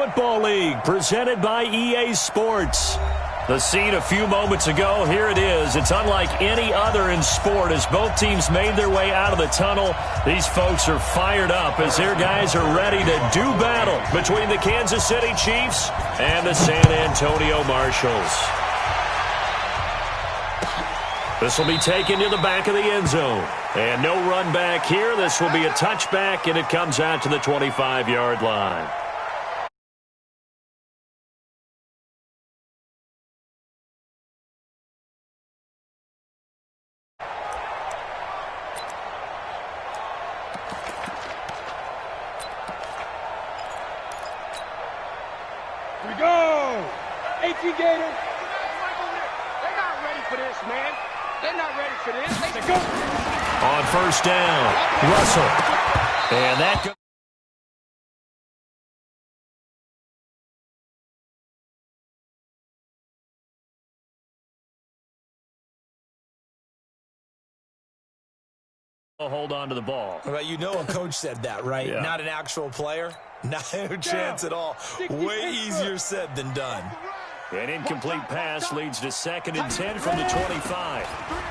Football League, presented by EA Sports. The scene a few moments ago, here it is. It's unlike any other in sport as both teams made their way out of the tunnel. These folks are fired up as their guys are ready to do battle between the Kansas City Chiefs and the San Antonio Marshals. This will be taken to the back of the end zone. And no run back here. This will be a touchback, and it comes out to the 25-yard line. Here we go! AT Gator! They're not ready for this, man. They're not ready for this. They go. On first down, Russell. And that goes. Hold on to the ball. Well, you know a coach said that, right? Yeah. Not an actual player. Not a chance at all. Way easier said than done. An incomplete pass leads to 2nd and 10 from the 25.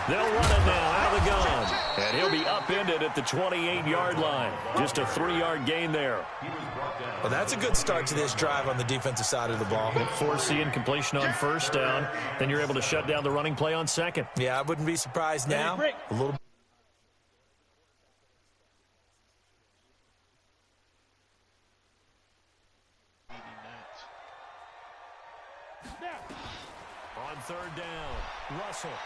They'll run it now out of the gun. And he'll be upended at the 28-yard line. Just a 3-yard gain there. Well, that's a good start to this drive on the defensive side of the ball. Force the incompletion on first down. Then you're able to shut down the running play on second. Yeah, I wouldn't be surprised now. A little. On third down, Russell.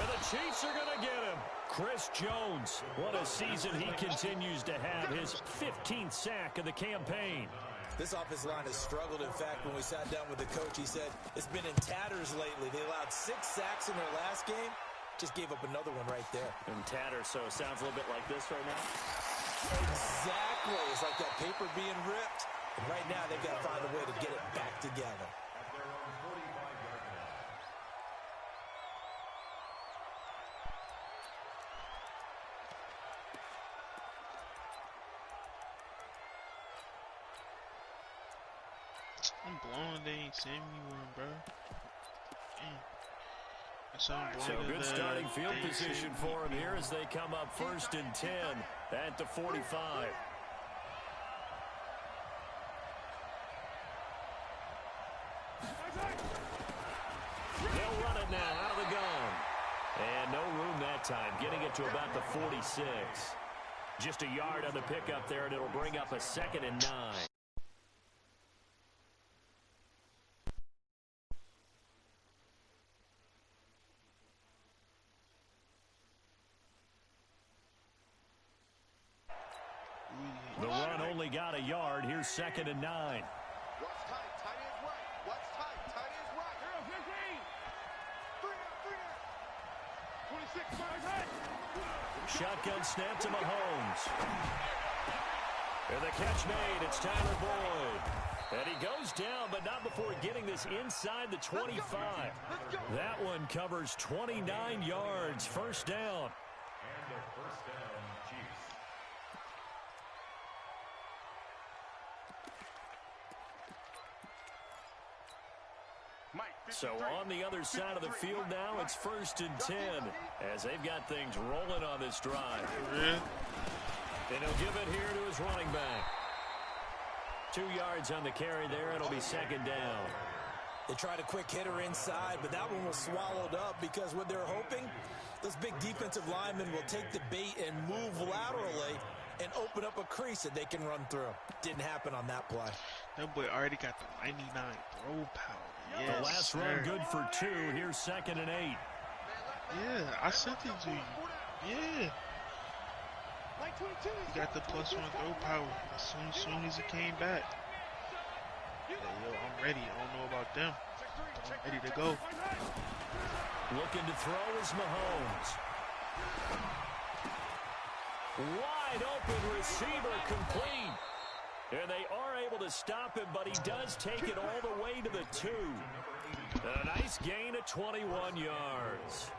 And the Chiefs are going to get him. Chris Jones. What a season he continues to have. His 15th sack of the campaign. This offensive line has struggled. In fact, when we sat down with the coach, he said it's been in tatters lately. They allowed 6 sacks in their last game. Just gave up another one right there. In tatters, so it sounds a little bit like this right now. Exactly. It's like that paper being ripped. And right now, they've got to find a way to get it back together. I'm blown. They ain't send me one, bro. So good starting field position for him here as they come up 1st and 10 at the 45. They'll run it now out of the gun. And no room that time, getting it to about the 46. Just a yard on the pickup there, and it'll bring up a 2nd and 9. The run only got a yard. Here's 2nd and 9. What's tight? Tight is right. What's tight? Tight is right. 15. 26. Shotgun snap to Mahomes. And the catch made. It's Tyler Boyd. And he goes down, but not before getting this inside the 25. That one covers 29 yards. First down. And the first down, Chiefs. So on the other side of the field now, it's 1st and 10 as they've got things rolling on this drive. And he'll give it here to his running back. 2 yards on the carry there. It'll be 2nd down. They tried a quick hitter inside, but that one was swallowed up because what they're hoping, those big defensive linemen will take the bait and move laterally and open up a crease that they can run through. Didn't happen on that play. That boy already got the 99 throw power. Yes, The last sir. run good for 2. Here's 2nd and 8. Yeah, I sent it to you. Yeah. He got the +1 throw power as soon as he came back. Hey, yo, I'm ready. I don't know about them. I'm ready to go. Looking to throw is Mahomes. Wide open receiver complete. And they are able to stop him, but he does take it all the way to the 2. A nice gain of 21 yards.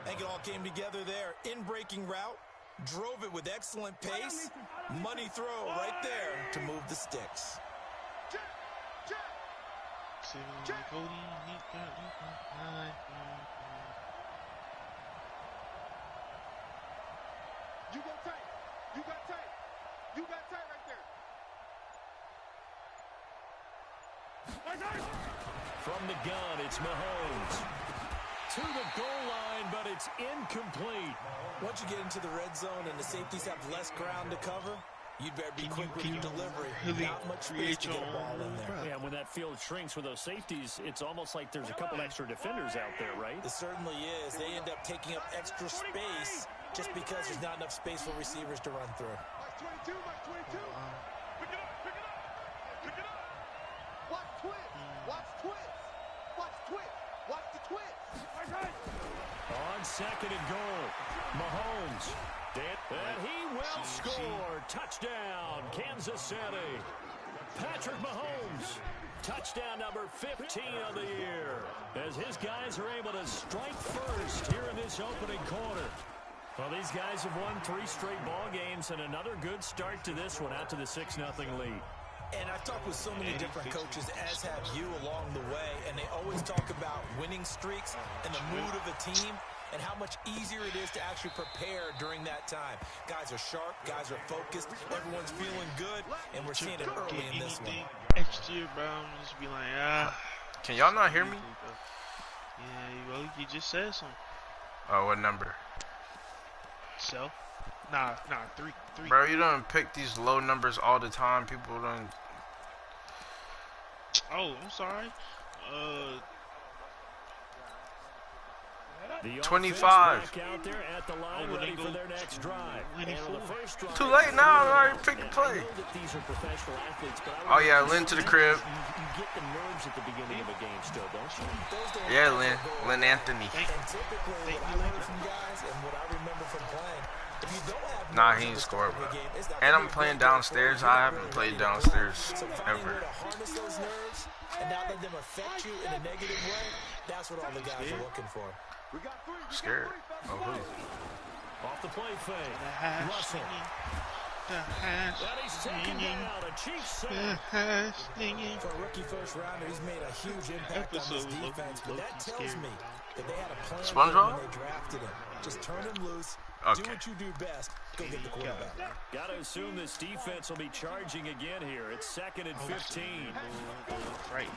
I think it all came together there. In-breaking route, drove it with excellent pace. Money throw right there to move the sticks. Cody, You go tight. You got tight. You got tight right there. From the gun, it's Mahomes. To the goal line, but it's incomplete. Once you get into the red zone and the safeties have less ground to cover, you'd better be quick with your delivery. really Not much space to get a ball in there. Yeah, when that field shrinks with those safeties, it's almost like there's a couple extra defenders out there, right? It certainly is. They end up taking up extra space just because there's not enough space for receivers to run through. Mark 22, Mark 22. Pick it up, pick it up. Pick it up. Watch twist. Watch twist. Watch twist. Watch the twist. On second and goal, Mahomes. And he will score. Touchdown, Kansas City. Patrick Mahomes. Touchdown number 15 of the year. As his guys are able to strike first here in this opening quarter. Well, these guys have won 3 straight ball games and another good start to this one out to the 6-0 lead. And I've talked with so many different coaches, as have you along the way, and they always talk about winning streaks and the mood of the team and how much easier it is to actually prepare during that time. Guys are sharp, guys are focused, everyone's feeling good, and we're seeing it early in this one. Next year, bro, I'm just be like, Can y'all not hear me? Yeah, well, you just said something. Oh, what number? So? Nah, 3. Bro, you don't pick these low numbers all the time. People don't. Oh, I'm sorry. The 25. back out there at the line, Oh, ready for their next drive. And on the first drive, Too late now. I already picked the I play. know that these are professional athletes, but Oh, yeah, Lynn to the crib. You get the nerves at the beginning of a game still, don't you? Yeah, Lynn Anthony. And typically, what I learned from guys and what I remember from playing, if you don't have Nah, nerves he at ain't the score, start of bro. the game, it's not And gonna I'm be playing great. downstairs. I haven't played downstairs So finding a way ever. to harness those nerves and not let them affect you in a negative way, that's what all the guys are looking for. We got 3. Scared. Oh, who? Off the play fake. The hash Russell. singing. The hash And he's taken singing. down. A Chiefs The sack. hash singing. For a rookie first rounder, he's made a huge impact on this Episode was defense, but that low-key tells scary. me that they had a plan SpongeBob? when they drafted him. Just turn him loose, Okay. do what you do best, go get the quarterback. Got to assume this defense will be charging again here. It's 2nd and 15. Right.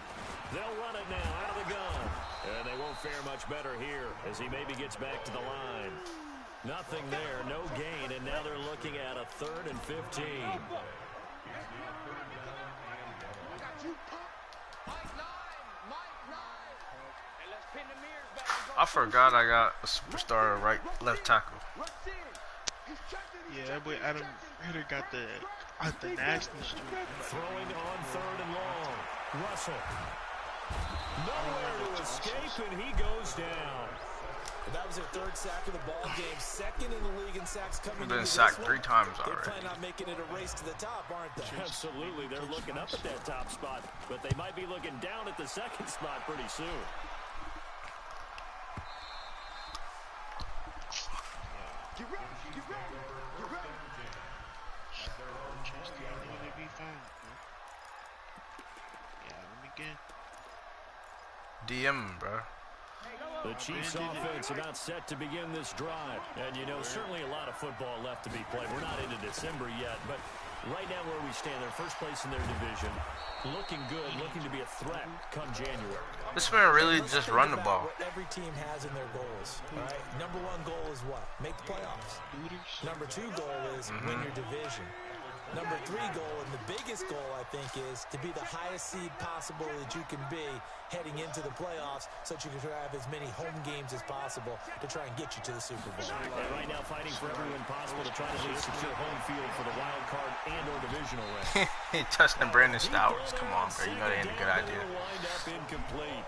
They'll run it now out of the gun. And they won't fare much better here as he maybe gets back to the line. Nothing there, no gain, and now they're looking at a 3rd and 15. I forgot I got a superstar at left tackle. Yeah, that boy Adam Ritter got the nasty streak. Throwing on 3rd and long. Russell. Nowhere to escape, and he goes down. That was their 3rd sack of the ball game, 2nd in the league in sacks coming I've into been this sacked one. 3 times They're already. planning on making it a race to the top, aren't they? Absolutely, they're looking up at that top spot, but they might be looking down at the 2nd spot pretty soon. Get ready. Get ready. Get ready. Interesting. I think it'll be fine. Yeah, let me get. DM, bro. The Chiefs offense about set to begin this drive. And, you know, certainly a lot of football left to be played. We're not into December yet, but right now where we stand, they're first place in their division. Looking good, looking to be a threat come January. This man really Let's just think run the about ball. What every team has in their goals, all right? Number 1 goal is what? Make the playoffs. Number 2 goal is win your division. Number 3 goal, and the biggest goal, I think, is to be the highest seed possible that you can be heading into the playoffs so that you can have as many home games as possible to try and get you to the Super Bowl. And right now fighting for every win possible to try to at least secure home field for the wild card and or divisional race. He touching Brandon Stowers. Come on, bro. You know that ain't a good idea. Wind up incomplete.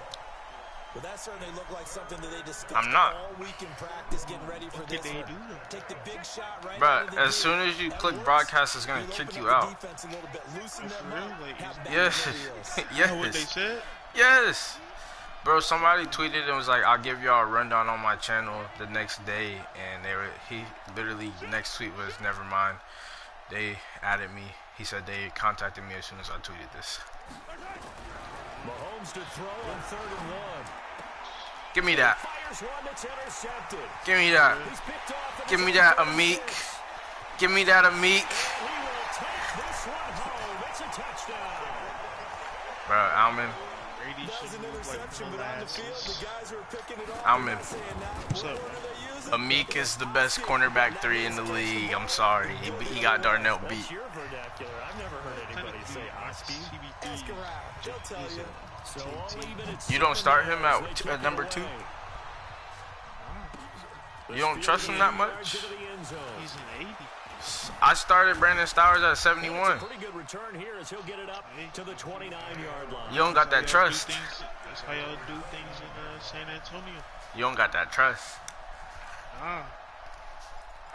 Well, that certainly looked like something that they discussed I'm not. all week in practice, getting ready for this they one. do? Take the big shot right Bro, out of the as gate. soon as you That click works. broadcast, it's gonna You'll kick open you up the out. defense a little bit, loosen them For real? up, Like, have back Yes. on their heels. You know what they Yes. said? Yes. Bro, somebody tweeted and was like, I'll give y'all a rundown on my channel the next day. And he literally, next tweet was, never mind. They added me. He said they contacted me as soon as I tweeted this. Mahomes to throw on 3rd and 1. Give me that. Fires one that's intercepted. Give me that. He's picked off. Give me that, Amik. Give me that, Amik. He will take this one home. It's a touchdown. Bro, Alman. Brady should move like molasses. Alman. What's up, man? Amik is the best cornerback 3 in the league. I'm sorry. He got Darnell beat. That's your vernacular. I've never heard anybody say Oski. Ask around. They'll tell you. So all even at You don't start him at number 2? You don't trust him that much? He's an 80. I started Brandon Stowers at 71. Pretty good return here as he'll get it up to the 29-yard line. You don't got that trust. That's how y'all do things in San Antonio. You don't got that trust. Nah.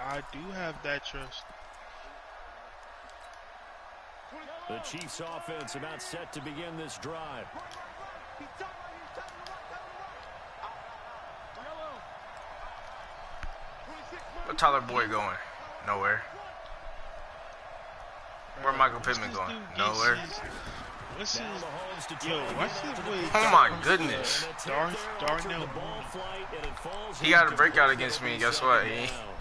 I do have that trust. The Chiefs offense about set to begin this drive. Where Tyler Boyd going? Nowhere. Where Michael Pittman going? Nowhere. What's his? Yo, what's his way? Oh my goodness. Darnell. He got a breakout against me. Guess what?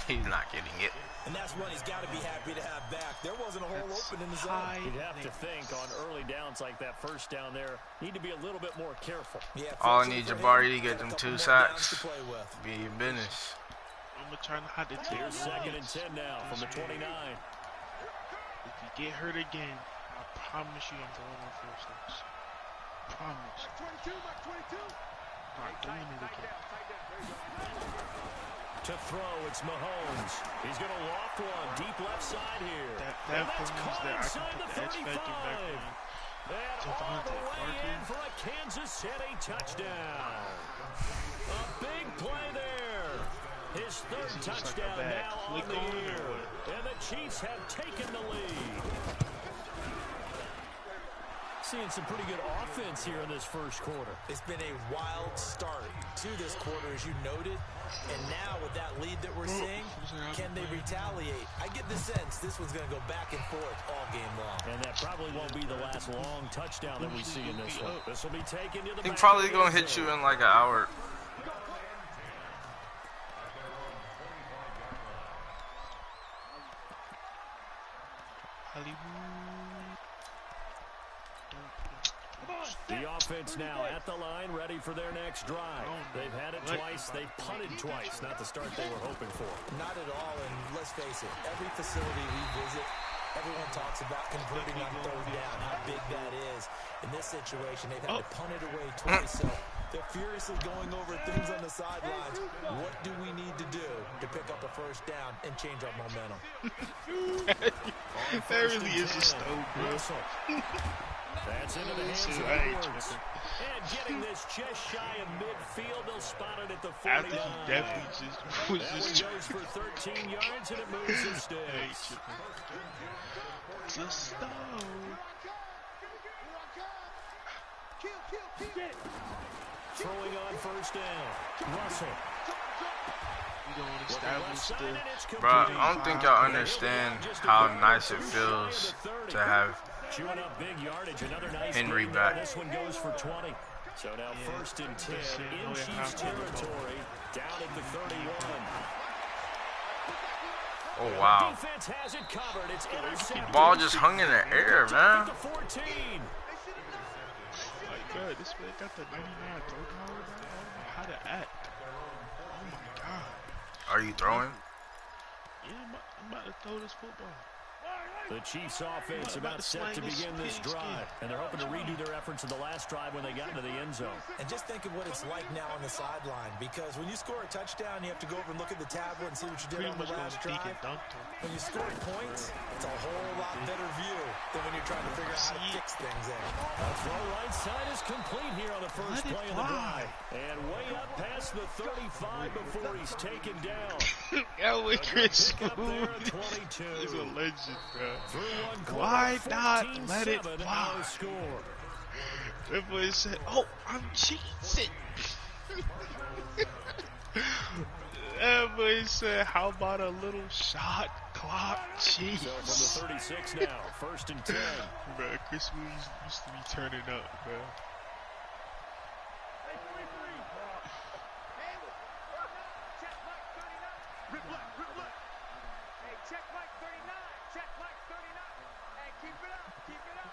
He's not getting it. And that's one he's got to be happy to have back. There wasn't a hole open in the zone. You'd have to think on early downs like that first down there, need to be a little bit more careful. Yeah, All I need Jabari to get them 2 sacks. Be your business. I'm gonna try not to take Here's 2nd and 10 now from the 29. If you get hurt again, I promise you I'm going on first downs. Promise. Not doing it again. To throw, it's Mahomes. He's going to loft one deep left side here. That for me is that I can put the X factor back on. And all the way in for a Kansas City touchdown. A big play there. His 3rd touchdown like now on the year. And the Chiefs have taken the lead. Seeing some pretty good offense here in this first quarter. It's been a wild start to this quarter, as you noted. And now with that lead that we're seeing, can they retaliate? I get the sense this one's going to go back and forth all game long. And that probably won't be the last long touchdown that we see in this one. This will be taken to the He's back probably of the going to end hit you zone. in like an hour. The offense now at the line, ready for their next drive. They've had it twice. They've punted twice. Not the start they were hoping for. Not at all, and let's face it, every facility we visit, everyone talks about converting on 3rd down, how big that is. In this situation, they've had to punt it away twice, so they're furiously going over things on the sidelines. What do we need to do to pick up a 1st down and change our momentum? That really is a stove, bro. That's into the hands of Edwards. And getting this just shy of midfield, they'll spot it at the 49. After he definitely just was That just one goes for 13 yards, and it moves and sticks. just stove. Throwing on 1st down. Russell. We don't establish the. Bro, I don't think y'all understand how nice it feels to have Chewing up big yardage, another nice Henry gain back. there. This one goes for 20. So now 1st and 10 in Chiefs territory, down at the 31. Oh, wow. Defense has it covered. It's intercepted. Ball just hung in the air, man. The 14. Like, bro, this man got the 99 throw power, bro. I don't know how to act. Oh my god. Are you throwing? Yeah, I'm about to throw this football. The Chiefs offense about set to begin this drive. And they're hoping to redo their efforts in the last drive when they got into the end zone. And just think of what it's like now on the sideline, because when you score a touchdown, you have to go over and look at the tablet and see what you did Pretty on the much last gonna peek drive. and dunk him. When you score points, it's a whole lot better view than when you're trying to figure out how to fix things there. The throw right side is complete here on the first play of the drive. And way up past the 35 before he's taken down. Elway Chris Up there at Smooth 22. is a legend, bro. Through one quarter, Why not 14-7, let it no fly? score. That boy said, "Oh, I'm cheating." That boy said, "How about a little shot clock. Jeez. So from the 36 now, 1st and 10. Bro, Chris Williams used to be turning up, bro. Check Mike 39. Check Mike 39. Hey, keep it up. Keep it up.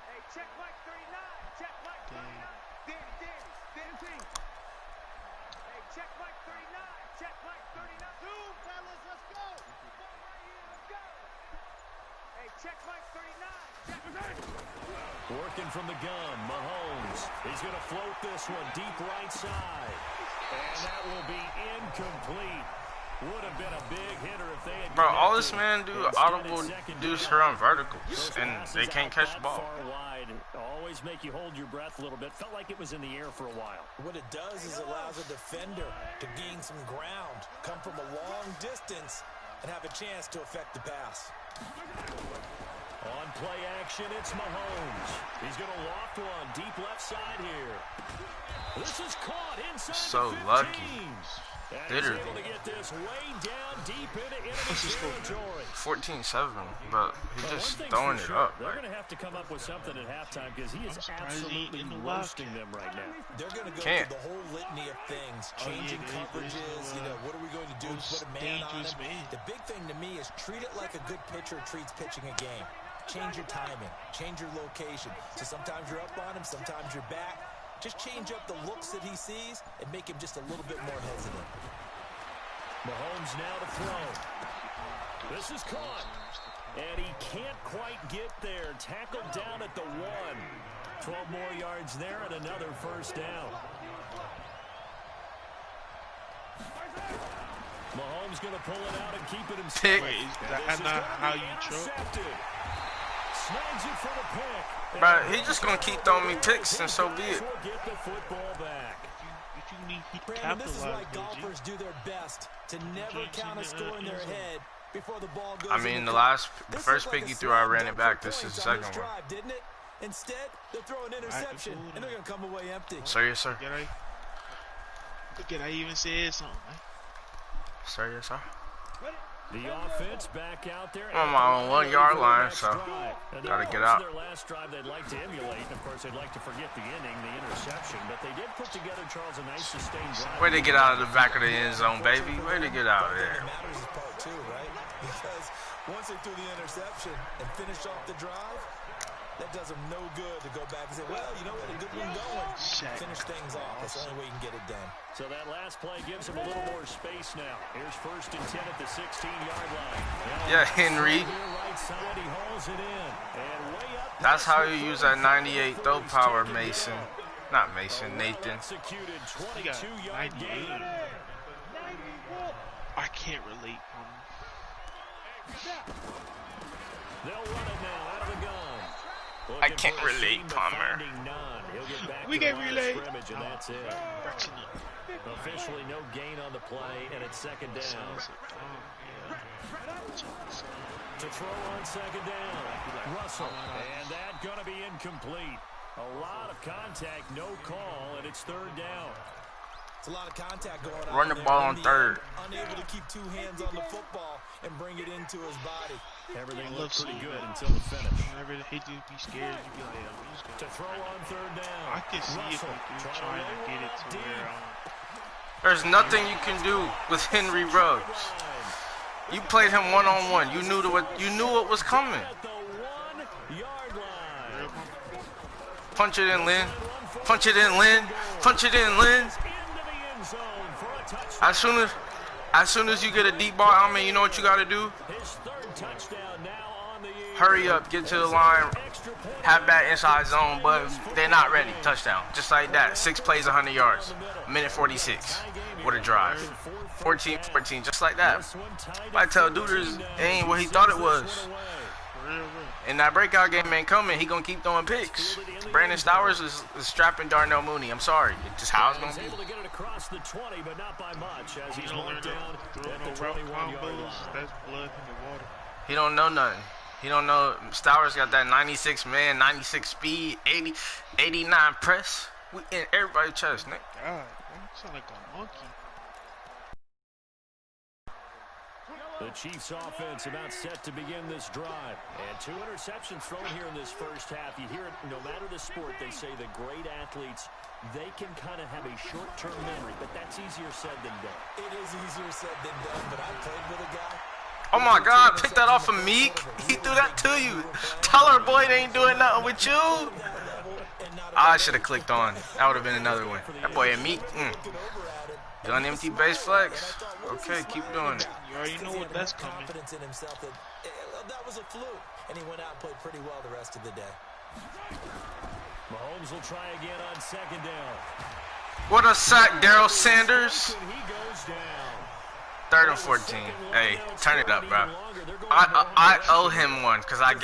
Hey, check Mike 39. Check Mike 39. Danny. Hey, check Mike 39. Check Mike 39. Zoom, fellas, let's go. Right here, let's go. Hey, check Mike 39. Check Working from the gun, Mahomes. He's going to float this one deep right side. And that will be incomplete. Would have been a big hitter if they had. Bro, all this man do audible dudes run verticals, and they can't catch the ball. Far wide, always make you hold your breath a little bit. Felt like it was in the air for a while. What it does is allows a defender to gain some ground, come from a long distance, and have a chance to affect the pass. On play action, it's Mahomes. He's going to loft one deep left side here. This is caught inside So the 15. lucky. And Literally. he's able to get this way down deep into enemy territory. 14-7, but he's Well, just one thing's throwing for it sure, up. They're going to have to come up with something at halftime because he is surprised he absolutely ain't in the roasting Wildcat. them right now. They're going to go Can't. through the whole litany of things, Oh, yeah, changing there's coverages, no, what are we going to do to most put a man on dangerous him? man. The big thing to me is treat it like a good pitcher treats pitching a game. Change your timing, change your location. So sometimes you're up on him, sometimes you're back. Just change up the looks that he sees and make him just a little bit more hesitant. Mahomes now to throw. This is caught. And he can't quite get there. Tackled down at the 1. 12 more yards there and another first down. Mahomes going to pull it out and keep it himself. Pick. Wait, is that not how you choke? Snags it for the pick. Bro, he just going to keep throwing me picks, and so be it. Will get the football back. If you need, he Brandon, this is why capitalized, though, G. golfers do their best to never can't count a see score in their end zone. head before the ball goes I in mean, the the cup. first This pick looked you like a threw, I slam ran dunk it back. for This is points the on second this one. drive, didn't it? Instead, they'll throw an interception, and they're going to come away empty. Sir, yes, sir. Look at I even said something, man. Sir, yes, sir. The offense back out there. I'm on my 1 yard line, so gotta get out. Their last drive they'd like to emulate. And of course, they'd like to forget the inning, the interception. But they did put together, Charles, a nice sustained drive. Way to get out of the back of the end zone, baby. Way to get out of The there. thing that matters is part two, right? Because once they threw the interception and finished off the drive, that does them no good to go back and say, well, you know what, a good one going. Finish things off. That's the only way you can get it done. So that last play gives them a little more space now. Here's 1st and 10 at the 16-yard line. Yeah, Henry. Right side, he hauls it in. And way up. That's how you use that 98 throw power, Mason. Not Mason, Nathan. Executed He got 22-yard 98. gain. I can't relate, They'll run it now out of the gun. I can't relate, Palmer. We can relate. Scrimmage, and that's it. Officially no gain on the play, and it's 2nd down. To throw on 2nd down, Russell, and that gonna be incomplete. A lot of contact, no call, and it's 3rd down. It's a lot of contact going on. Run the there. ball In on the third. end, unable to keep 2 hands on the football and bring it into his body. Everything love looked pretty seeing good that. until the finish. Whenever he do be scared, you be like, yo, he's To gonna throw on 3rd down. I can see if Russell you're trying to get it to deep. where There's nothing you can do with Henry Ruggs. You played him one-on-one. You knew what was coming. At the 1-yard line. Punch it in, Lynn. Punch it in, Lynn. Punch it in, Lynn. Into the end zone for a touchdown. As soon as you get a deep ball, I mean, you know what you got to do? His 3rd touchdown now on the year. Hurry up, get to the line, Extra point. have that inside zone, but they're not ready. Touchdown. Just like that. 6 plays, 100 yards. Minute 46. What a drive. 14-14, just like that. I tell Duders, it ain't what he thought it was. And that breakout game ain't coming. He gonna keep throwing picks. Brandon Stowers is strapping Darnell Mooney. I'm sorry. It's just how it's gonna He's able be. to get it across the 20, but not by much, as you he's don't learn marked to down throw at no the route 21-yard combos, line. that's blood in the water. He don't know nothing. He don't know. Stowers got that 96 man, 96 speed, 89 press. We in everybody's chest, Nick. God, man, you sound like a monkey. The Chiefs offense about set to begin this drive. And 2 interceptions thrown here in this first half. You hear it, no matter the sport, they say the great athletes, they can kind of have a short-term memory, but that's easier said than done. It is easier said than done, but I played with a guy. Oh my God, pick that off of Meek. He threw that to you. Tyler Boyd ain't doing nothing with you. I should have clicked on. That would have been another one. That boy and Meek. Gun empty base flex. Okay, keep doing it. You already know what that's coming. Confidence in himself that was a fluke, and he went out and played pretty well the rest of the day. Mahomes will try again on second down. What a sack, Daryl Sanders. And he goes down. 3rd and 14. Hey, turn it up, bro. I owe him one because I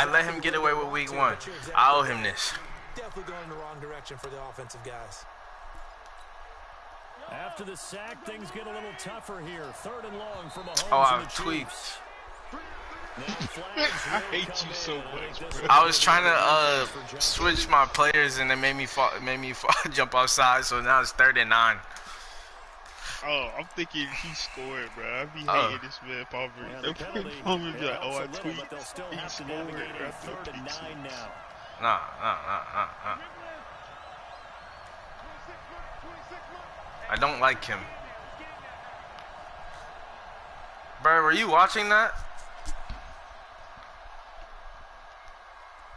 let him get away with week 1. I owe him this. Definitely going in the wrong direction for the offensive guys. After the sack, things get a little tougher here. 3rd and long for Mahomes. Oh, and the I've tweaked. Chiefs. I hate you so much, bro. I was trying to switch my players and it made me jump outside. So now it's 3rd and 9. Oh, I'm thinking he scored, bro. I be hating this man, Palmer. Palmer be like, oh, I tweaked. He scored, bro. 3rd and 9 now. Nah. I don't like him. Bro, were you watching that?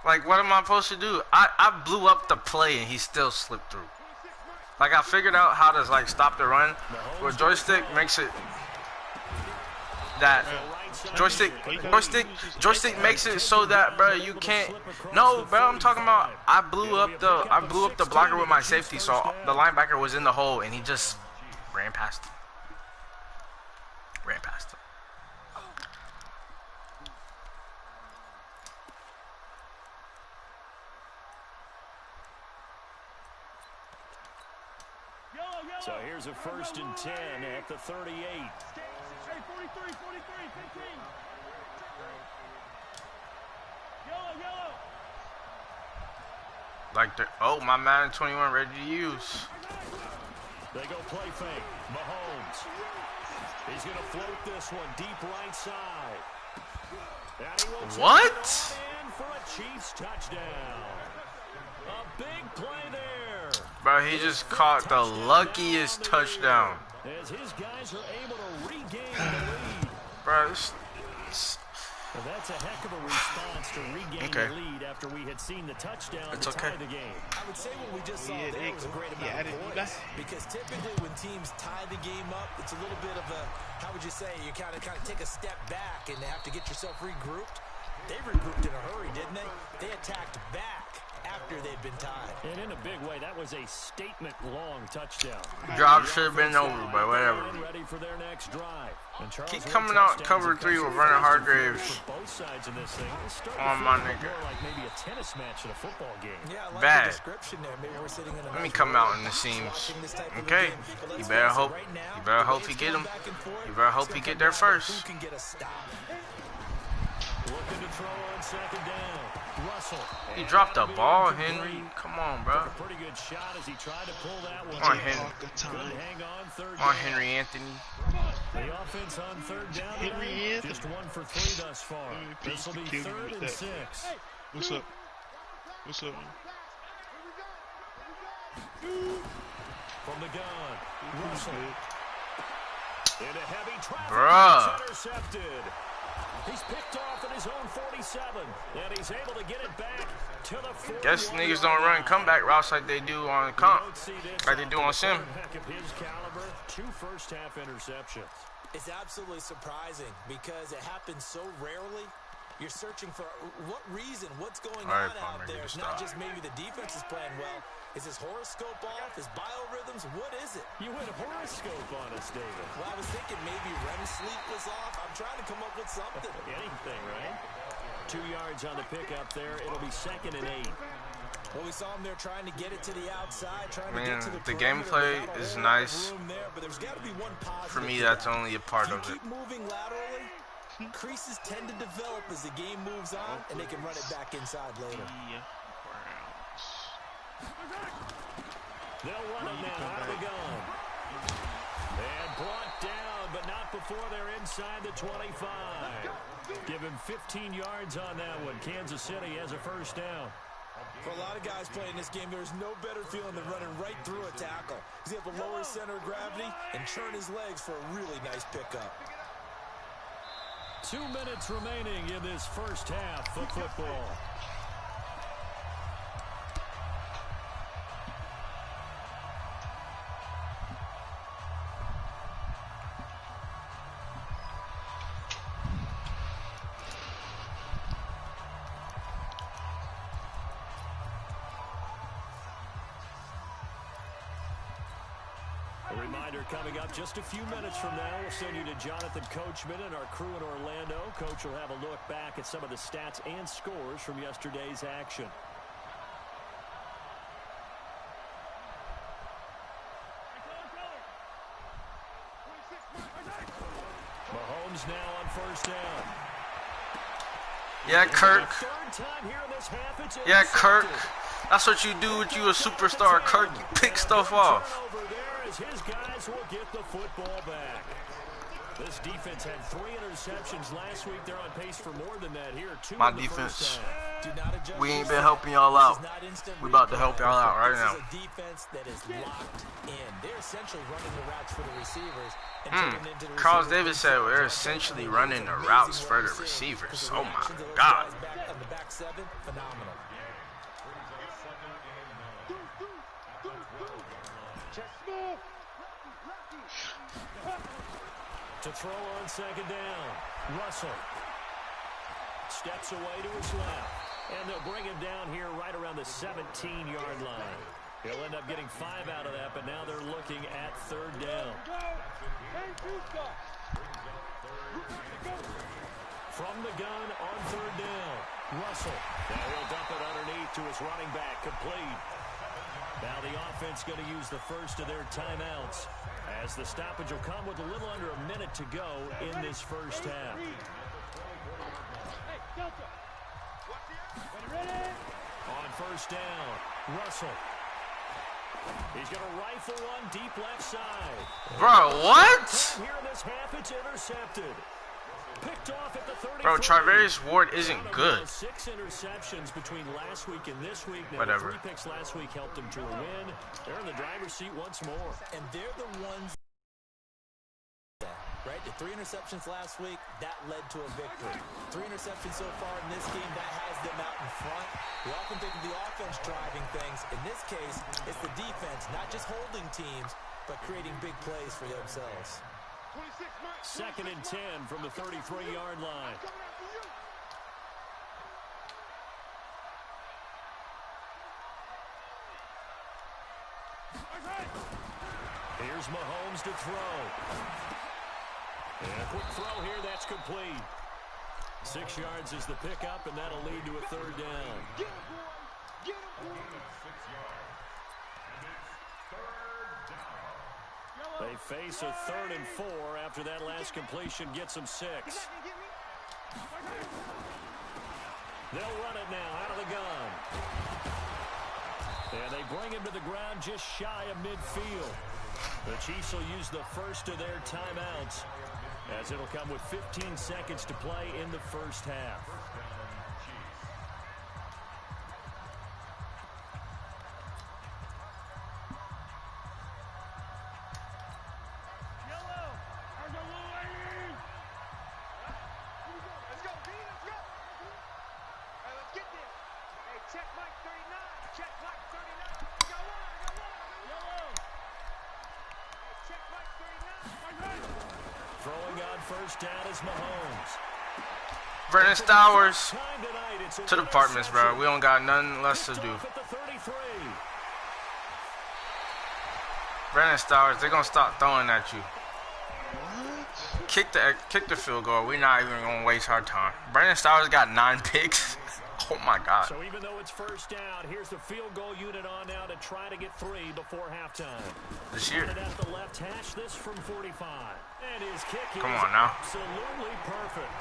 Like, what am I supposed to do? I blew up the play and he still slipped through. Like, I figured out how to, like, stop the run. Where joystick makes it that joystick makes it so that, bro, you can't. No, bro, I'm talking about I blew up the blocker with my safety, so the linebacker was in the hole and he just ran past him. So here's a 1st and 10 at the 38. Hey, 43, 15. Yellow. Like, oh, my Madden 21 ready to use. They go play fake. Mahomes. He's going to float this one deep right side. And he will What? For a Chiefs touchdown. A big play there. Bro, he just caught the luckiest touchdown. As his guys are able to regain the lead. Bro, Well, that's a heck of a response to regain the lead after we had seen the touchdown to tie the game. I would say what we just saw there was a great amount of points. Because typically when teams tie the game up, it's a little bit of a, how would you say, you kind of take a step back and have to get yourself regrouped. They regrouped in a hurry, didn't they? They attacked back after they'd been tied. And in a big way, that was a statement-long touchdown. Drop should have been over, but whatever. Ready for their next drive. Keep coming out cover 3 with Vernon Hargreaves. Both sides in this thing. On my nigga. More like maybe a tennis match in a football game. Yeah, I like Bad. the description there. Maybe we're sitting in a Let me come out in the seams. Okay. You better hope he get him. You better hope he get there first. Who can get a stop? Looking to throw on second down. Russell. He dropped the ball, Henry. Come on, bro. A pretty good shot as he tried to pull that one. Come on, Henry. Hang on, third Come on, down. Henry Anthony. The offense on 3rd down. Henry Anthony. Just 1 for 3 thus far. This will be 3rd and 6. What's up? What's up, man? From the gun. Russell. In a heavy traffic. Bruh. Intercepted. He's picked off at his own 47, and he's able to get it back to the 40. Guess niggas don't run comeback routes like they do on comp, like they do on sim. Of his caliber, 2 first-half interceptions. It's absolutely surprising because it happens so rarely. You're searching for what reason, what's going on out there. It's not just maybe the defense is playing well. Is his horoscope off? His biorhythms? What is it? You went horoscope on us, David. Well, I was thinking maybe REM sleep was off. I'm trying to come up with something. Anything, right? 2 yards on the pickup there. It'll be 2nd and 8. Well, we saw him there trying to get it to the outside, trying to Man, get to the perimeter. gameplay is nice. There, but there's got to be one positive. For me, that's only a part of it. Keep moving laterally. Creases tend to develop as the game moves on, and they can run it back inside later. They'll run him now out of the gun. And brought down, but not before they're inside the 25. Give him 15 yards on that one. Kansas City has a first down. For a lot of guys playing this game, there's no better feeling than running right through a tackle. He's able to lower his center of gravity and churn his legs for a really nice pickup. 2 minutes remaining in this first half of football. A reminder coming up just a few minutes from now. We'll send you to Jonathan Coachman and our crew in Orlando. Coach will have a look back at some of the stats and scores from yesterday's action. Mahomes now on first down. Yeah, Kirk. Yeah, Kirk. That's what you do when you a superstar, Kirk. You pick stuff off. His guys will get the football back. This defense had 3 interceptions last week. They're on pace for more than that here. 2 My in the defense. first half. We ain't been helping y'all out. We about to help y'all out right now. This is a defense that is locked in. They're essentially running the routes for the receivers. And Carl Davis said we're essentially running the routes for the receivers. Oh my God. On the back 7, phenomenal. To throw on second down. Russell steps away to his left. And they'll bring him down here right around the 17-yard line. He'll end up getting 5 out of that, but now they're looking at third down. From the gun on third down. Russell. Now he'll dump it underneath to his running back. Complete. Now the offense going to use the first of their timeouts, as the stoppage will come with a little under a minute to go in this first half. On first down, Russell. He's going to rifle one deep left side. Bro, what? Here in this half, it's intercepted. Picked off at the 33. Bro, Charvarius Ward isn't good. 6 interceptions between last week and this week. Now, whatever. 3 picks last week helped them to a win. They're in the driver's seat once more. And they're the ones, right? The 3 interceptions last week, that led to a victory. 3 interceptions so far in this game, that has them out in front. We often think of the offense driving things. In this case, it's the defense, not just holding teams, but creating big plays for themselves. 2nd and 10 from the 33-yard line. Here's Mahomes to throw. And a quick throw here, that's complete. 6 yards is the pickup, and that'll lead to a third down. Get him, boy! Get him, boy! They face a 3rd and 4 after that last completion gets them 6. They'll run it now out of the gun. And they bring him to the ground just shy of midfield. The Chiefs will use the first of their timeouts, as it'll come with 15 seconds to play in the first half. Throwing on first down is Mahomes. Brennan Stowers to the apartments, bro. We don't got nothing less to do. Brennan Stowers, they're gonna stop throwing at you. Kick the field goal. We're not even gonna waste our time. Brennan Stowers got 9 picks. Oh my God. So even though it's first down, here's the field goal unit on now to try to get 3 before halftime. This year. At the left hash, this from 45. And his kick is Come on now. Absolutely perfect.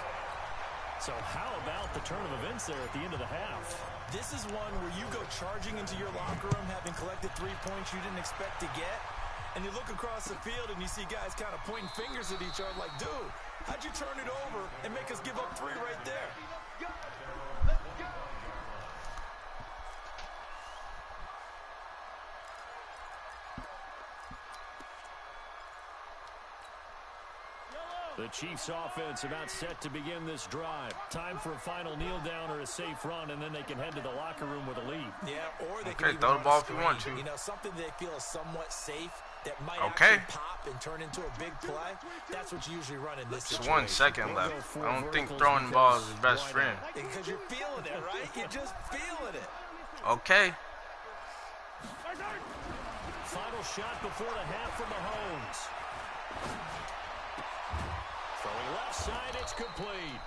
So how about the turn of events there at the end of the half? This is one where you go charging into your locker room having collected 3 points you didn't expect to get, And you look across the field and you see guys kind of pointing fingers at each other like, dude, how'd you turn it over and make us give up 3 right there? The Chiefs offense about set to begin this drive. Time for a final kneel down or a safe run, and then they can head to the locker room with a lead. Yeah, or they Okay, can throw the ball if you want to. You know, something they feel is somewhat safe that might Okay. actually pop and turn into a big play. That's what you usually run in this Just situation. 1 second left. I don't think throwing the ball is his best friend. Because you're feeling it, right? You're just feeling it. Okay. Final shot before the half from Mahomes. Throwing left side, it's complete.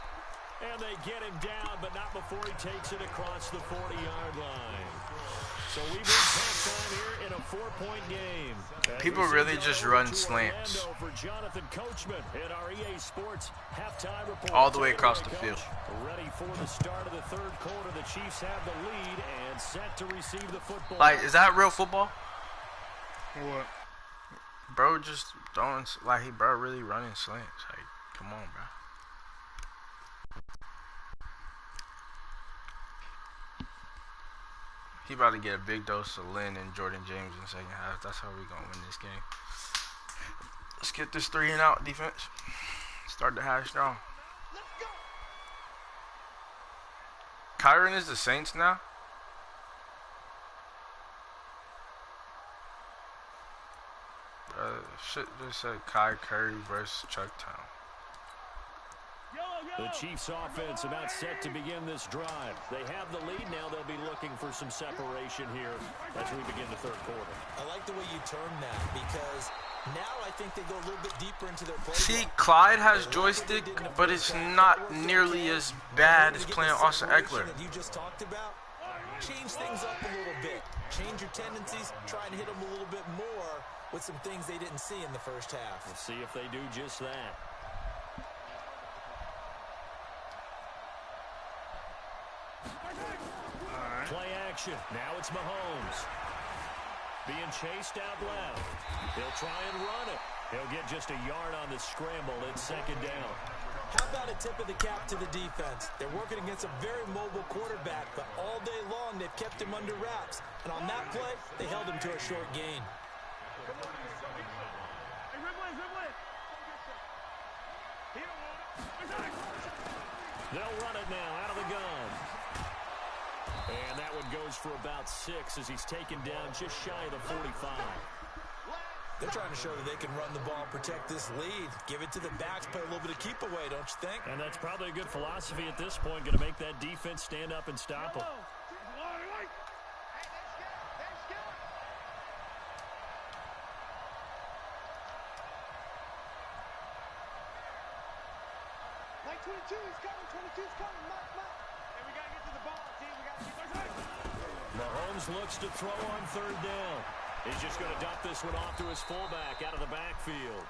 And they get him down, but not before he takes it across the 40-yard line. So we reach halftime here in a 4-point game. People really just run slants. For Jonathan Coachman in our EA Sports halftime report. All the way across the field. Ready for the start of the third quarter. The Chiefs have the lead and set to receive the football. Like, is that real football? What? Bro just throwing, like, bro really running slants. Like, come on, bro. He about to get a big dose of Lynn and Jordan James in the second half. That's how we gonna win this game. Let's get this 3 and out defense. Start the half strong. Kyron is the Saints now? Shit just said Kai Curry versus Chucktown. The Chiefs offense about set to begin this drive. They have the lead now. They'll be looking for some separation here as we begin the third quarter. I like the way you term that because now I think they go a little bit deeper into their play. See, Clyde has joystick, but it's not nearly as bad as playing Austin Eckler. That you just talked about. Change things up a little bit. Change your tendencies. Try and hit them a little bit more with some things they didn't see in the first half. We'll see if they do just that. Play action. Now it's Mahomes. Being chased out left. He'll try and run it. He'll get just a yard on the scramble. It's second down. How about a tip of the cap to the defense? They're working against a very mobile quarterback, but all day long they've kept him under wraps. And on that play, they held him to a short gain. They'll run it now out of the gun. And that one goes for about 6 as he's taken down just shy of the 45. They're trying to show that they can run the ball, protect this lead, give it to the backs, play a little bit of keep away, don't you think? And that's probably a good philosophy at this point, going to make that defense stand up and stop them. Like 22 is coming, 22 is coming, Mike. Hey, we got to get to the ball, team. We got to get Mahomes looks to throw on third down. He's just going to dump this one off to his fullback out of the backfield.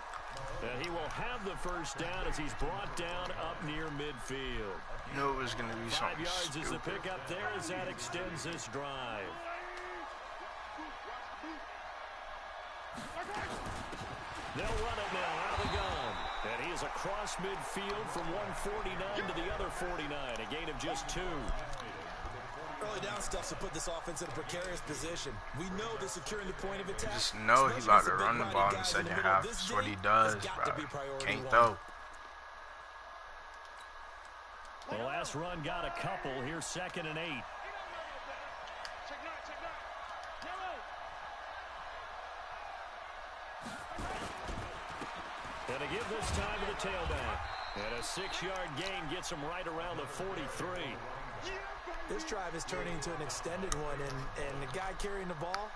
And he will have the first down as he's brought down up near midfield. Knew it was going to be 5 something yards is the stupid. pickup there as that extends this drive. They'll run it now out of the gun. And he is across midfield from 149 to the other 49. A gain of just 2. Early down stuff to put this offense in a precarious position. We know they're securing the point of attack. Just know he's about to run the ball in the second half. That's what he does, bro. Can't throw. The last run got a couple. Here's 2nd and 8. And to give this time to the tailback. And a 6-yard gain gets him right around the 43. This drive is turning into an extended one, and the guy carrying the ball,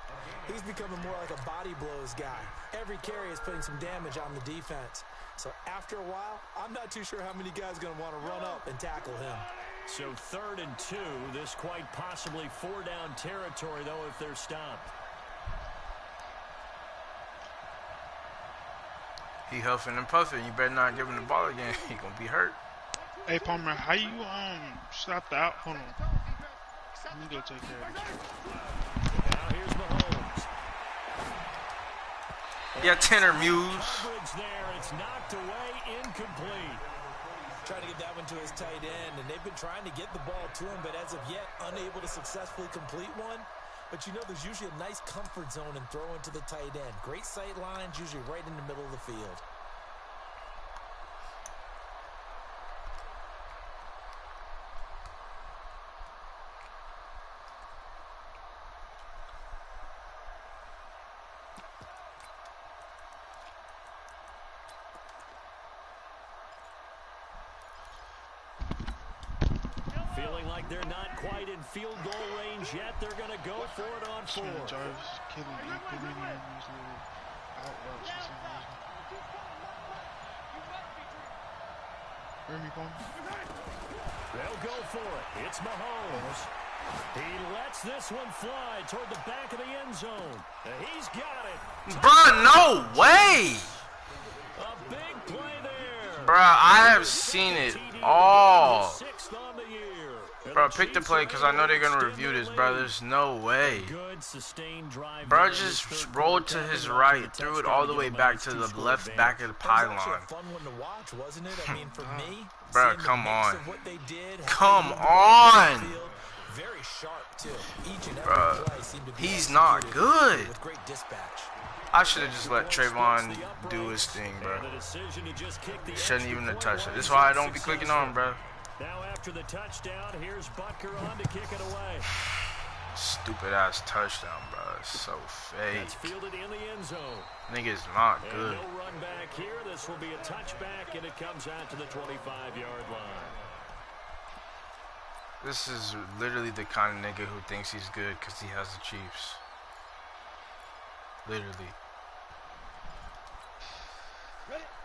he's becoming more like a body blows guy. Every carry is putting some damage on the defense. So after a while, I'm not too sure how many guys are going to want to run up and tackle him. So 3rd and 2. This quite possibly 4-down territory, though, if they're stopped. He huffing and puffing. You better not give him the ball again. He gonna be hurt. Hey Palmer, how you stop the out? Hold on. Let me go take care of this. Now here's Mahomes. Yeah, tenor muse. Coverage there. It's knocked away, incomplete. Trying to get that one to his tight end, and they've been trying to get the ball to him, but as of yet, unable to successfully complete one. But you know, there's usually a nice comfort zone in throwing to the tight end. Great sight lines, usually right in the middle of the field. Feeling like they're not quite in field goal range yet. They're going to go for it on 4. Jarvis is killing equilibrium in these little out routes for some reason. Hear me, Bone? They'll go for it. It's Mahomes. He lets this one fly toward the back of the end zone. He's got it. Bruh, no way. A big play there. Bruh, I have seen it all. Sixth on the year. Bro, pick the play because I know they're going to review this, bro. There's no way. Bro just rolled to his right, threw it all the way back to the left back of the pylon. Bro, come on. Come on. Bro, he's not good. I should have just let Trayvon do his thing, bro. Shouldn't even have touched it. That's why I don't be clicking on, bro. Now after the touchdown, here's Butker on to kick it away. Stupid ass touchdown, bro. It's so fake. It's fielded in the end zone. Nigga's not good. No run back here. This will be a touchback, and it comes out to the 25-yard line. This is literally the kind of nigga who thinks he's good because he has the Chiefs. Literally.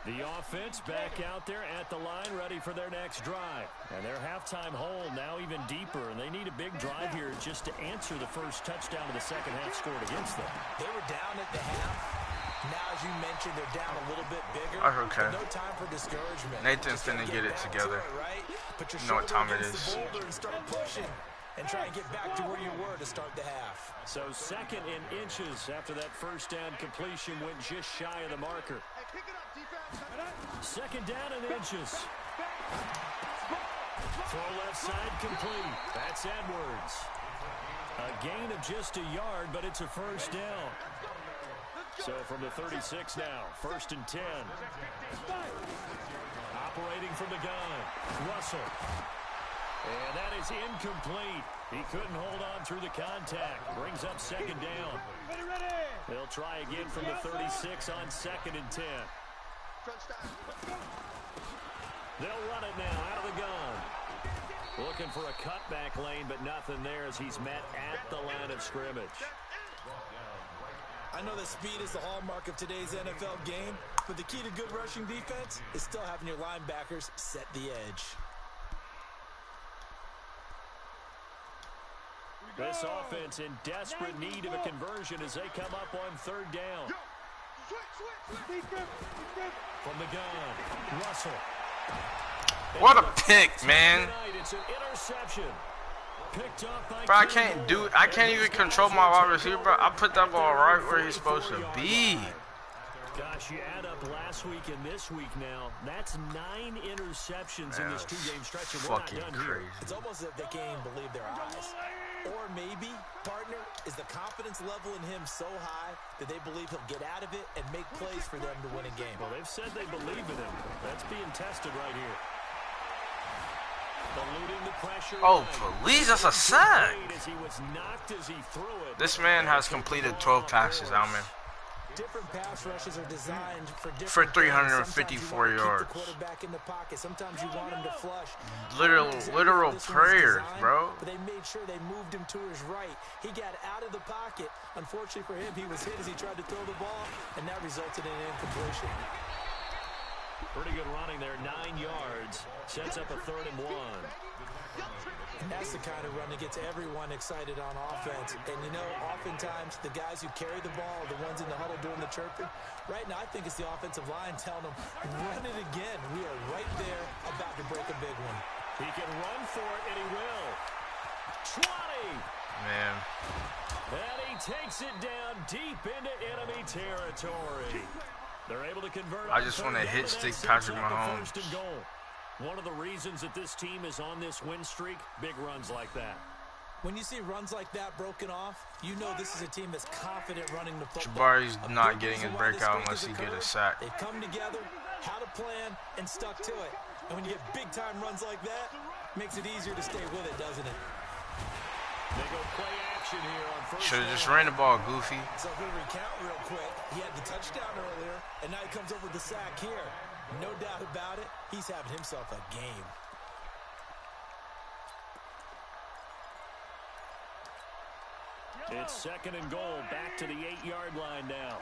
The offense back out there at the line, ready for their next drive. And their halftime hole now even deeper, and they need a big drive here just to answer the first touchdown of the second half scored against them. They were down at the half. Now, as you mentioned, they're down a little bit bigger. Okay. No time for discouragement. Nathan's finna get it together. You know what time it is. And start pushing and try and get back to where you were to start the half. So second in inches after that first down completion went just shy of the marker. Second down in inches. Throw left side complete. That's Edwards. A gain of just a yard, but it's a first down. So from the 36 now, 1st and 10. Operating from the gun, Russell. And that is incomplete. He couldn't hold on through the contact. Brings up second down. They'll try again from the 36 on 2nd and 10. They'll run it now out of the gun. Looking for a cutback lane, but nothing there as he's met at the line of scrimmage. I know that speed is the hallmark of today's NFL game, but the key to good rushing defense is still having your linebackers set the edge. This offense in desperate need of a conversion as they come up on 3rd down. From the gun, Russell. What a pick, man. It's an interception. Picked up by Bro, I can't even control my wide receiver, bro. I put that ball right where he's supposed to be. Gosh, you add up last week and this week now. That's 9 interceptions in this 2-game stretch, and we're not done crazy. here. It's almost as if they can't even believe their eyes. Or maybe, partner, is the confidence level in him so high that they believe he'll get out of it and make plays for them to win a game. Well, they've said they believe in him. That's being tested right here. Eluding the pressure. Oh, please, that's a sack. As he was knocked as he threw it. This man has completed 12 passes, Alman. Different pass rushes are designed for different For things. 354 yards. Sometimes you want to keep the quarterback in the pocket. Sometimes you want him to flush. Literal prayers, bro. But they made sure they moved him to his right. He got out of the pocket. Unfortunately for him, he was hit as he tried to throw the ball, and that resulted in an incompletion. Pretty good running there, 9 yards. Sets up a 3rd and 1. And that's the kind of run that gets everyone excited on offense. And, you know, oftentimes the guys who carry the ball are the ones in the huddle doing the chirping. Right now, I think it's the offensive line telling them, run it again. We are right there about to break a big one. He can run for it, and he will. 20. Man. And he takes it down deep into enemy territory. They're able to convert. I just want to hit stick Patrick Mahomes. One of the reasons that this team is on this win streak, big runs like that. When you see runs like that broken off, you know this is a team that's confident running the football. Jabari's not getting his breakout unless he gets a sack. They've come together, had a plan, and stuck to it. And when you get big-time runs like that, it makes it easier to stay with it, doesn't it? They go play action here on first. Should have just ran the ball, Goofy. So if we recount real quick, he had the touchdown earlier, and now he comes up with the sack here. No doubt about it, he's having himself a game. It's second and goal, back to the 8-yard line now.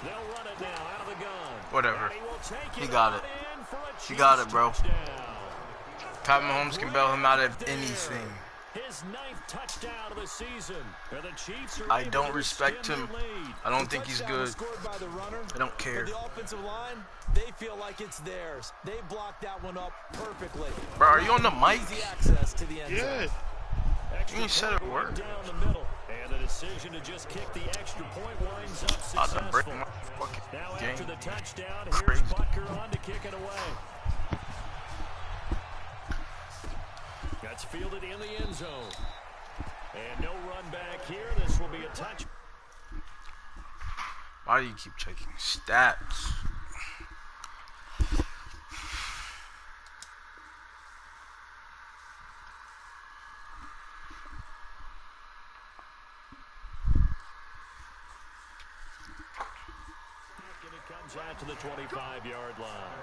They'll run it now out of the gun. Whatever. He got it. He got it, bro. Pat Mahomes can bail him out of anything. His 9th touchdown of the season. The Chiefs are I don't respect him. I don't think he's good. I don't care. The offensive line, they feel like it's theirs. They blocked that one up perfectly. Bro, are you on the mic? Easy access to the end zone. You ain't said a word. Down the middle. And the decision to just kick the extra point winds up successful. I'll break my fucking Now game. after the touchdown, Crazy. here's Butker on to kick it away. That's fielded in the end zone. And no run back here. This will be a touch. Why do you keep checking stats? And it comes out to the 25-yard line.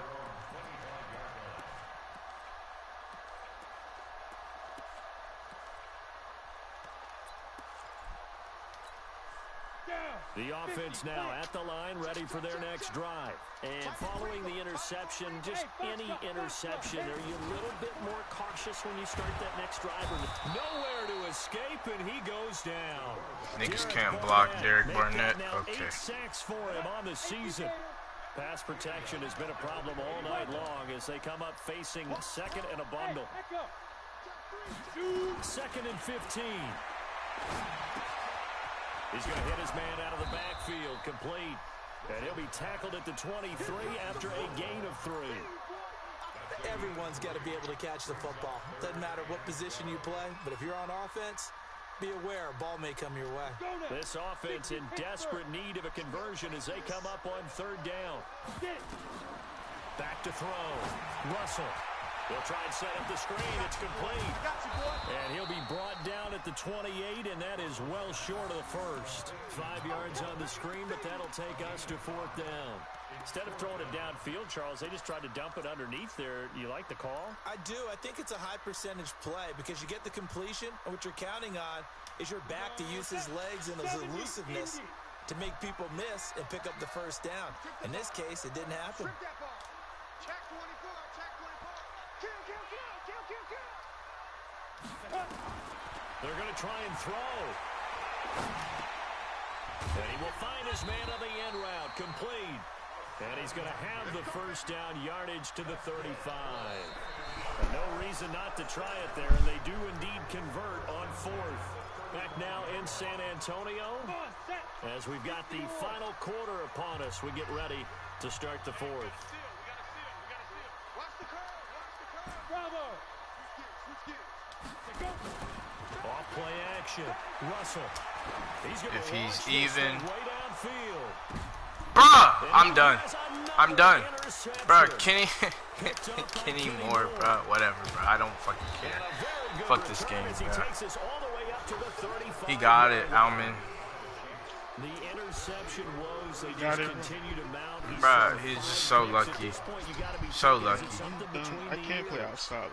The offense now at the line, ready for their next drive. And following the interception, just any interception, are you a little bit more cautious when you start that next drive? Nowhere to escape, and he goes down. Niggas can't block Derek Barnett. Now Okay. 8 sacks for him on the season. Pass protection has been a problem all night long as they come up facing second and a bundle. Second and 15. He's going to hit his man out of the backfield, complete. And he'll be tackled at the 23 after a gain of 3. Everyone's got to be able to catch the football. Doesn't matter what position you play, but if you're on offense, be aware a ball may come your way. This offense in desperate need of a conversion as they come up on 3rd down. Back to throw. Russell. He'll try and set up the screen. It's complete. And he'll be brought down at the 28, and that is well short of the first. 5 yards on the screen, but that'll take us to 4th down. Instead of throwing it downfield, Charles, they just tried to dump it underneath there. You like the call? I do. I think it's a high percentage play because you get the completion, and what you're counting on is your back to use his legs and his elusiveness to make people miss and pick up the first down. In this case, it didn't happen. Check 24, check 24. Kill. They're going to try and throw. And he will find his man on the end route, complete. And he's going to have the first down yardage to the 35. And no reason not to try it there, and they do indeed convert on 4th. Back now in San Antonio as we've got the final quarter upon us. We get ready to start the 4th. Bravo. Off play action. Russell. If he's even. Way downfield. Bruh, I'm done. I'm done. Bruh, Kenny Moore, bruh, whatever, bruh. I don't fucking care. Fuck this game, bruh. He got it, Alman. The interception woes, they Got just it. continue to mount. Bruh, he's just so lucky. So lucky. I can't play outside.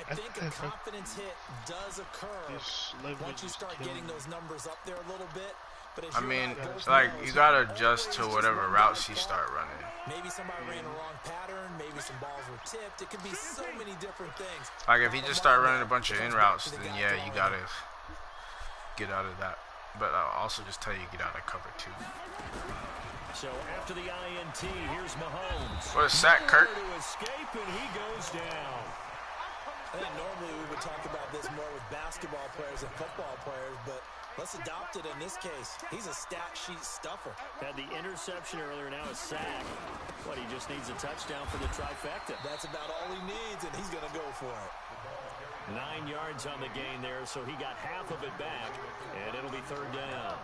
I think a confidence hit does occur This level once you is start killing getting me. those numbers up there a little bit. But as I you're mean, not those like, numbers, you gotta adjust to whatever routes he start running. maybe somebody ran a wrong pattern, maybe some balls were tipped. It could be so many different things. Like, if he just start running a bunch of in routes, then yeah, you gotta get out of that. But I'll also just tell you get out of cover 2. So after the INT, here's Mahomes. What a sack, Kirk. To escape, and he goes down. I think normally we would talk about this more with basketball players and football players, but let's adopt it in this case. He's a stat sheet stuffer. Had the interception earlier, now a sack. What, he just needs a touchdown for the trifecta. That's about all he needs, and he's going to go for it. 9 yards on the gain there, so he got half of it back, and it'll be third down.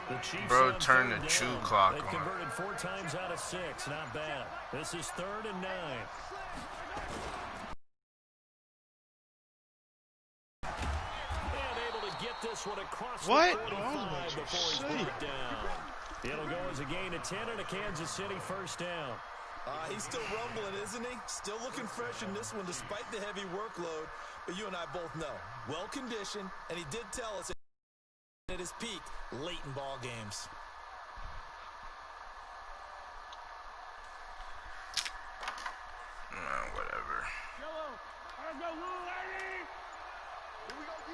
The Chiefs Bro, turn the chew clock They've on. converted 4 times out of 6. Not bad. This is 3rd and 9. And able to get this one across What? the 45 before he's brought down. It'll go as a gain of 10 and a Kansas City first down. He's still rumbling, isn't he? Still looking fresh in this one despite the heavy workload. But you and I both know, well-conditioned, and he did tell us at his peak late in ball games. Whatever. Here we go, D.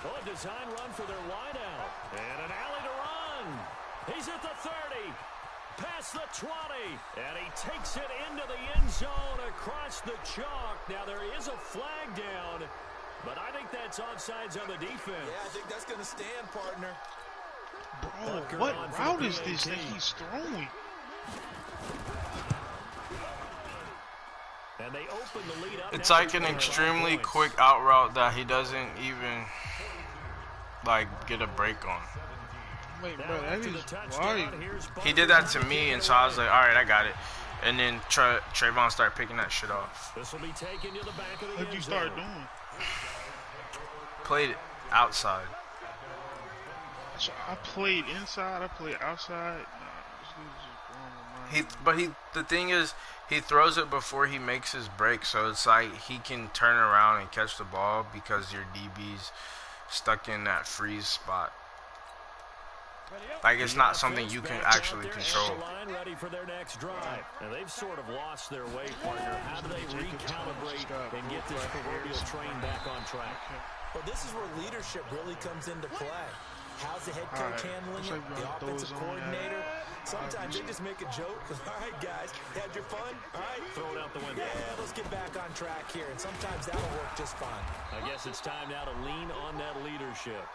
Oh, a design run for their wideout. And an alley to run. He's at the 30. Past the 20. And he takes it into the end zone across the chalk. Now, there is a flag down, but I think that's offsides on the defense. Yeah, I think that's going to stand, partner. Bro, what route is this that he's throwing? And they open the lead up. It's like an extremely quick out route that he doesn't even like get a break on. Wait, bro, that is wild. He did that to me, and so I was like, all right, I got it. And then Trayvon started picking that shit off. This will be taken to the back of the What'd you start doing? Played it outside. So I played inside, I played outside. Nah, this dude's just blowing my mind. The thing is, he throws it before he makes his break, so it's like he can turn around and catch the ball because your DB's stuck in that freeze spot. Like, it's not something you can actually control. Ready for their next drive. And they've sort of lost their way, partner. How do they recalibrate and get this proverbial train back on track? Well, this is where leadership really comes into play. How's the head coach handling it? The offensive coordinator? Sometimes they just make a joke. All right, guys, had your fun? All right. Throw it out the window. Yeah, let's get back on track here. And sometimes that'll work just fine. I guess it's time now to lean on that leadership.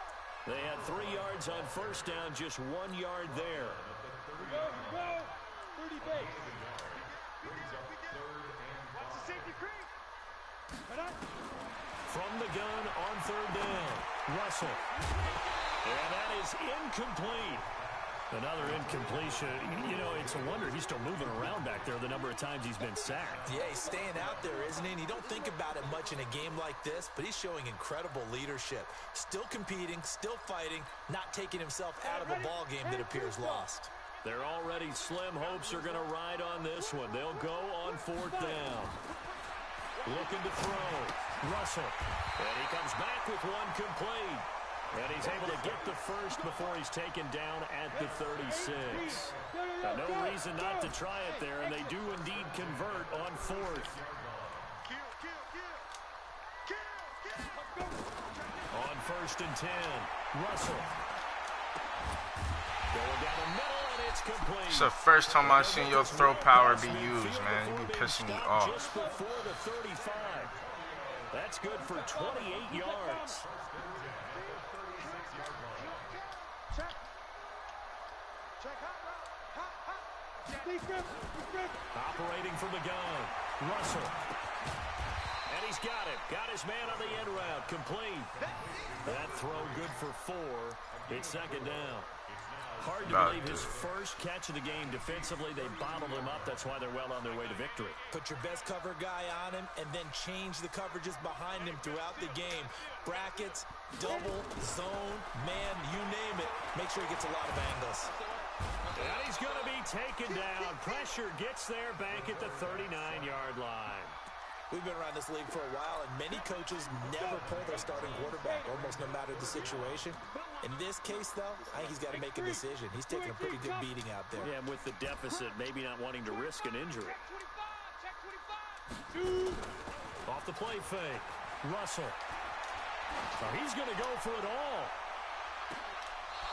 They had 3 yards on first down, just 1 yard there. Go, 30 base. Watch the safety creep. From the gun on third down, Russell. And that is incomplete. Another incompletion. You know, it's a wonder he's still moving around back there the number of times he's been sacked. Yeah, he's staying out there, isn't he? And you don't think about it much in a game like this, but he's showing incredible leadership. Still competing, still fighting, not taking himself out of a ball game that appears lost. They're already slim hopes are going to ride on this one. They'll go on fourth down. Looking to throw. Russell. And he comes back with one complete. And he's able to get the first before he's taken down at the 36. No reason not to try it there, and they do indeed convert on fourth. On first and 10, Russell. Going down the middle, and it's complete. It's the first time I've seen your throw power be used, man. You be pissing me off. Just before the 35. That's good for 28 yards. Operating from the gun, Russell. And he's got it. Got his man on the end route. Complete. That throw good for 4. It's second down. Hard to believe his first catch of the game defensively. They bottled him up. That's why they're well on their way to victory. Put your best cover guy on him and then change the coverages behind him throughout the game. Brackets, double, zone, man, you name it. Make sure he gets a lot of angles. And he's going to be taken down. Pressure gets there back at the 39-yard line. We've been around this league for a while, and many coaches never pull their starting quarterback, almost no matter the situation. In this case, though, I think he's got to make a decision. He's taking a pretty good beating out there. Yeah, and with the deficit, maybe not wanting to risk an injury. Off the play fake. Russell. So he's going to go for it all.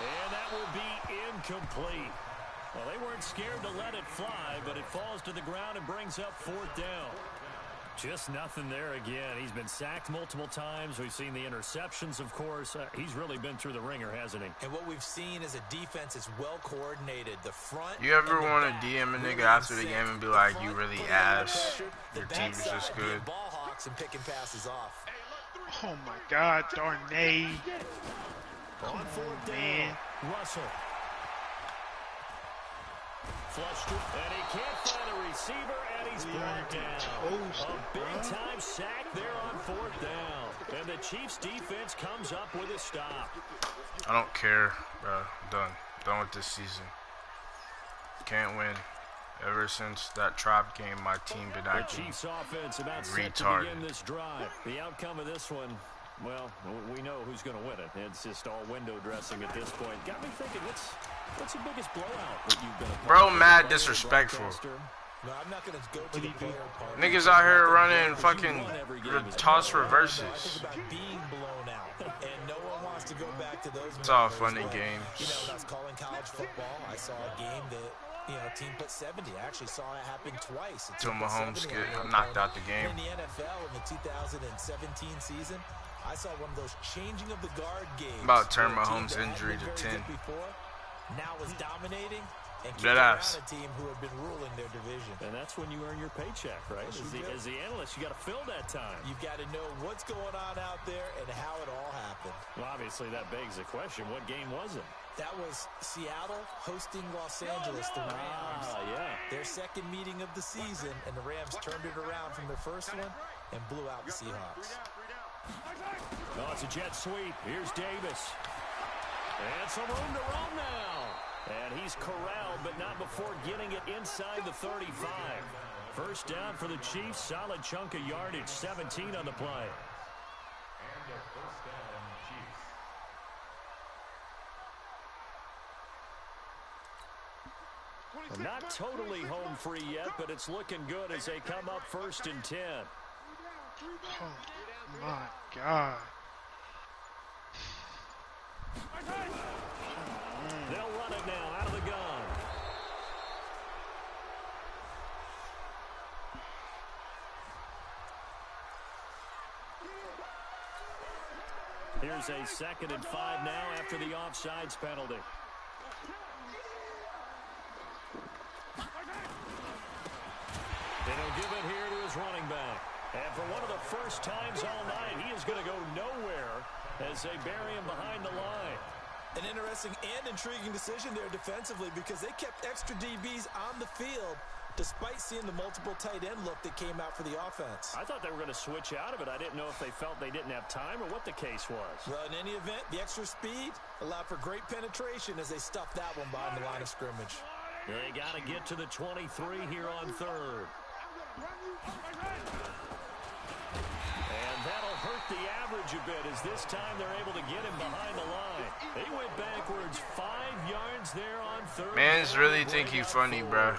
And that will be incomplete. Well, they weren't scared to let it fly, but it falls to the ground and brings up 4th down. Just nothing there again. He's been sacked multiple times. We've seen the interceptions, of course. He's really been through the ringer, hasn't he? And what we've seen is a defense is well coordinated. The front. You ever want to DM a nigga after the game and be like, you really ass? Your team is just good. Ball hawks and picking passes off. Oh my God, Darnay. On 4th down, Russell. Flushed it, and he can't find a receiver, and he's brought down. A big-time sack there on 4th down. And the Chiefs' defense comes up with a stop. I don't care, bro. Done with this season. Can't win. Ever since that trap game, my team been acting The Chiefs' offense about set to begin this drive. The outcome of this one, well, we know who's going to win it. It's just all window dressing at this point. Got me thinking, what's the biggest blowout that you've been a part of? Bro, mad disrespectful. No, I'm not going to go to the player part. Niggas out here running fucking toss reverses. About being blown out, and no one wants to go back to those. It's all fun and games. You know, when I was calling college football, I saw a game that, you know, team put 70. I actually saw it happen twice. Till Mahomes knocked out the game. In the NFL in the 2017 season, I saw one of those changing of the guard games. About to turn Mahomes' injury to 10. Now was dominating and Dead ass. a team who had been ruling their division. And that's when you earn your paycheck, right? As the analyst, you got to fill that time. You've got to know what's going on out there and how it all happened. Well, obviously, that begs the question, what game was it? That was Seattle hosting Los Angeles, the Rams. Yeah. Their second meeting of the season, and the Rams turned it around from their first one and blew out the Seahawks. Oh, it's a jet sweep. Here's Davis. And some room to roam now. And he's corralled, but not before getting it inside the 35. First down for the Chiefs. Solid chunk of yardage. 17 on the play. And a first down, Chiefs. Well, not totally home free yet, but it's looking good as they come up 1st and 10. Oh my God. They'll run it now out of the gun. Here's a 2nd and 5 now after the offsides penalty. And he'll give it here to his running back. And for one of the first times all night, he is going to go nowhere as they bury him behind the line. An interesting and intriguing decision there defensively because they kept extra DBs on the field despite seeing the multiple tight end look that came out for the offense. I thought they were going to switch out of it. I didn't know if they felt they didn't have time or what the case was. Well, in any event, the extra speed allowed for great penetration as they stuffed that one behind the line of scrimmage. They got to get to the 23 here on 3rd. And that'll hurt the average a bit as this time they're able to get him behind the line. They went backwards 5 yards there on 3rd. Mans really think he funny, bro.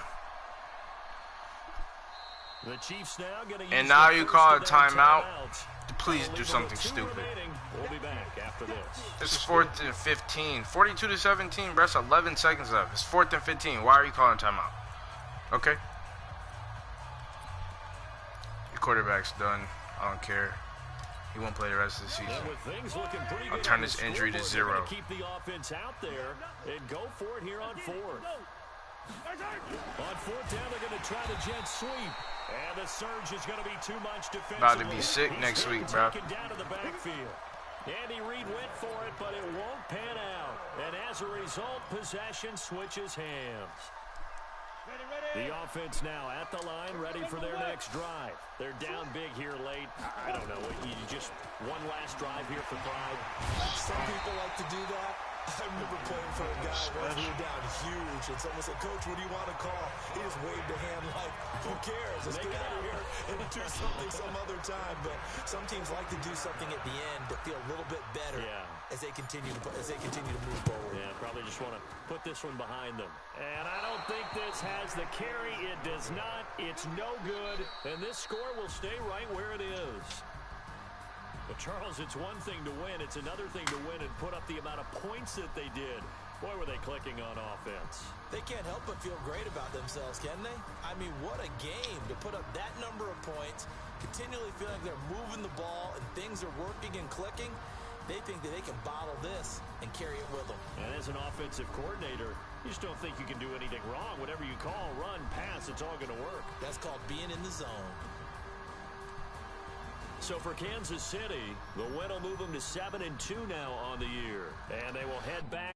The Chiefs now gonna use And now you call a timeout. timeouts. Please do something stupid. We'll be back after this. It's 4th and 15. 42-17, bro. That's 11 seconds left. It's 4th and 15. Why are you calling timeout? Okay. Your quarterback's done. I don't care. He won't play the rest of the season. And with things looking pretty I'll good turn on this the injury to scoreboard, 0. they're gonna keep the offense out there and go for it here on 4th. On 4th down, they're going to try the jet sweep. And the surge is going to be too much defensively. About to be sick next week, bro. Taken down to the backfield. Andy Reid went for it, but it won't pan out. And as a result, possession switches hands. The offense now at the line, ready for their next drive. They're down big here late. I don't know. You just one last drive here for pride. Some people like to do that. I remember playing for a guy once we were down huge, and someone said, "Coach, what do you want to call?" He just waved a hand like, "Who cares? Let's get out of here and do something some other time." But some teams like to do something at the end to feel a little bit better. Yeah. as they continue to move forward. Yeah, probably just want to put this one behind them. And I don't think this has the carry. It does not. It's no good. And this score will stay right where it is. But, Charles, it's one thing to win. It's another thing to win and put up the amount of points that they did. Boy, were they clicking on offense. They can't help but feel great about themselves, can they? I mean, what a game to put up that number of points, continually feeling like they're moving the ball and things are working and clicking. They think that they can bottle this and carry it with them. And as an offensive coordinator, you just don't think you can do anything wrong. Whatever you call, run, pass, it's all going to work. That's called being in the zone. So for Kansas City, the win will move them to 7-2 now on the year. And they will head back